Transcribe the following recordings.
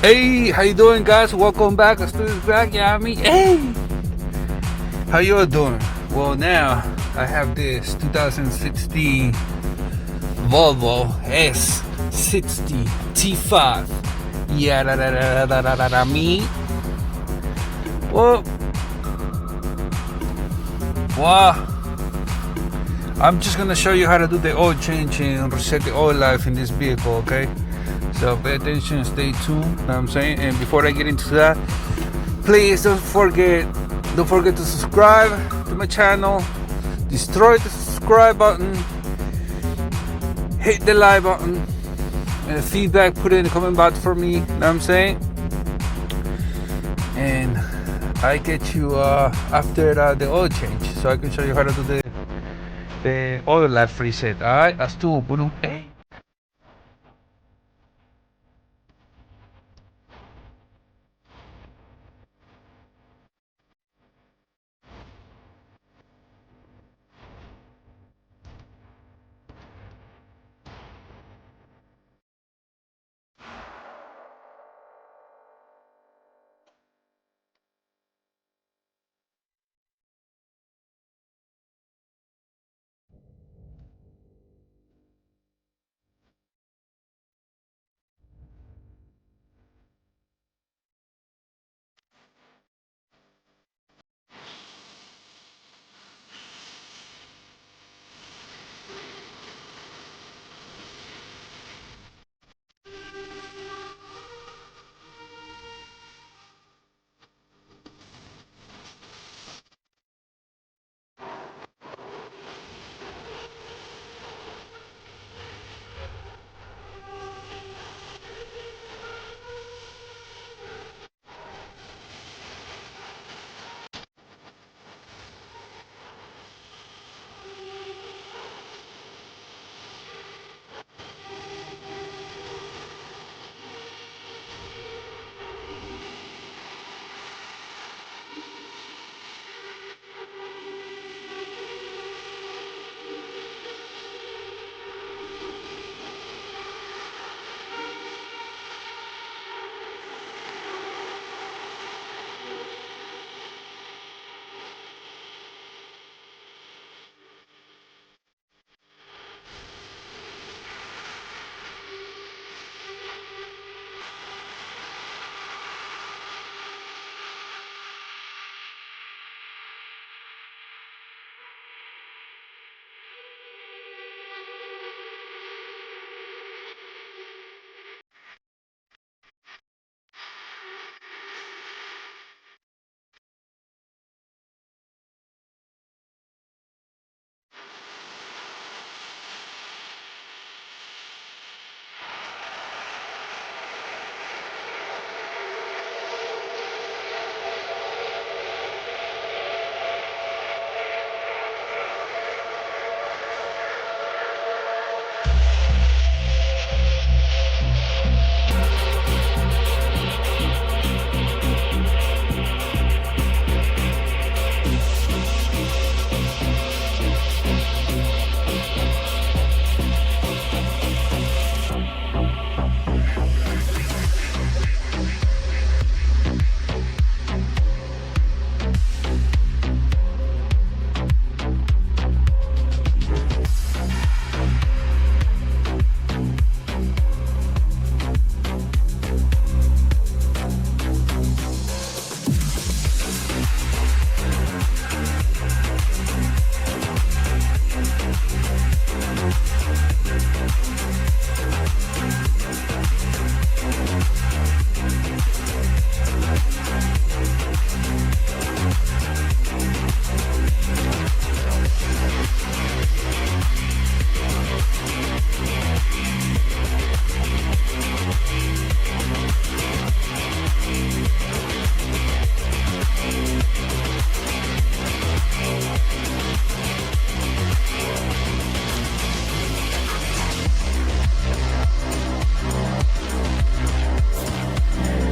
Hey, how you doing, guys? Welcome back. Studios back. Yeah, me. Hey, how you all doing? Well, now I have this 2016 Volvo S60 T5. Yeah, me. Well, wow. I'm just gonna show you how to do the oil change and reset the oil life in this vehicle, okay? So pay attention, stay tuned, know what I'm saying? And before I get into that, please don't forget to subscribe to my channel, destroy the subscribe button, hit the like button, and feedback, put it in the comment box for me, know what I'm saying? And I get you after the oil change, so I can show you how to do the oil life reset. Alright, that's two. Hey.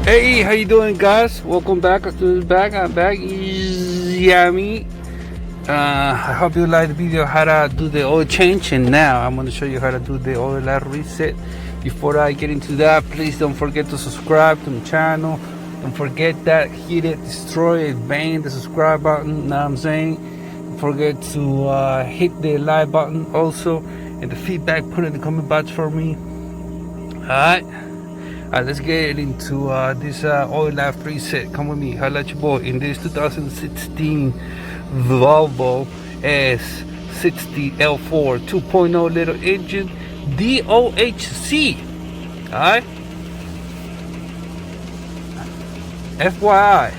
Hey, how you doing, guys? Welcome back. I'm back. Yeah, me. I hope you like the video how to do the oil change, and now I'm going to show you how to do the oil light reset before I get into that, please don't forget to subscribe to my channel. Don't forget that, hit it, destroy it, bang the subscribe button, know what I'm saying? Don't forget to hit the like button also, and the feedback, put it in the comment box for me. Alright, let's get into this oil life preset. Come with me, holla at your boy in this 2016 Volvo S60 L4 2.0 liter engine DOHC. Alright, FYI,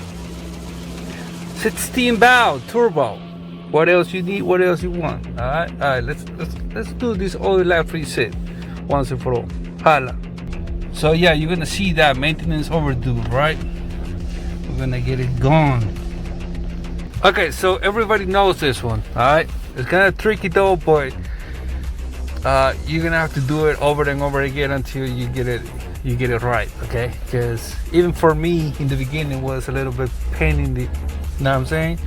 16 valve turbo. What else you need? What else you want? Alright, let's do this oil life preset once and for all. Holla. So yeah, you're gonna see that maintenance overdue, right? We're gonna get it gone. Okay, so everybody knows this one. Alright, it's kind of tricky though, but you're gonna have to do it over and over again until you get it right, okay? Because even for me in the beginning it was a little bit pain in the, you know what I'm saying,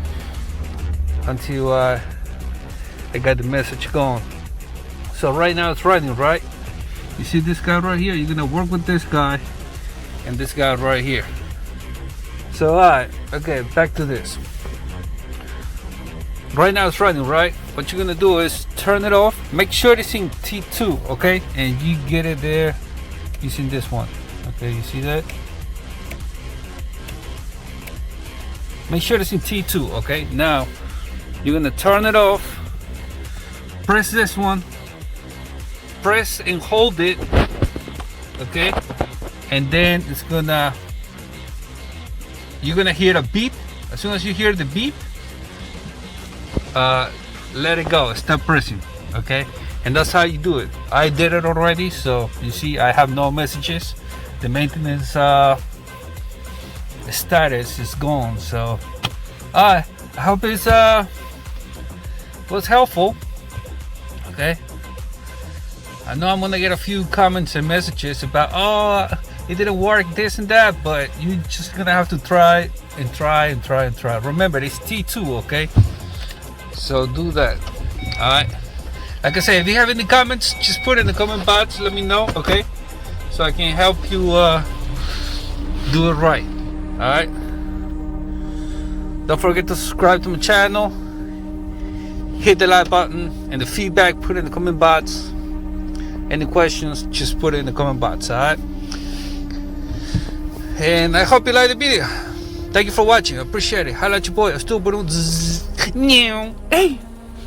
until I got the message going. So right now it's running, right? You see this guy right here? You're gonna work with this guy and this guy right here. So alright, okay, back to this. Right now it's running, right? What you're gonna do is turn it off. Make sure it's in T2, okay? And you get it there using this one. Okay, you see that? Make sure it's in T2, okay? Now you're gonna turn it off. Press this one. Press and hold it, okay? And then it's gonna, you're gonna hear a beep. As soon as you hear the beep, let it go, stop pressing, okay? And that's how you do it. I did it already, so you see I have no messages. The maintenance status is gone. So I hope it was helpful, okay? I know I'm gonna get a few comments and messages about, oh, it didn't work, this and that, but you're just gonna have to try and try and try and try. Remember, it's T2, okay? So do that. Alright, like I said, if you have any comments, just put it in the comment box, let me know, okay? So I can help you do it right. Alright, don't forget to subscribe to my channel, hit the like button, and the feedback, put it in the comment box. Any questions, just put it in the comment box. Alright, and I hope you like the video. Thank you for watching, I appreciate it. Holla at your boy, I still put on. Hey.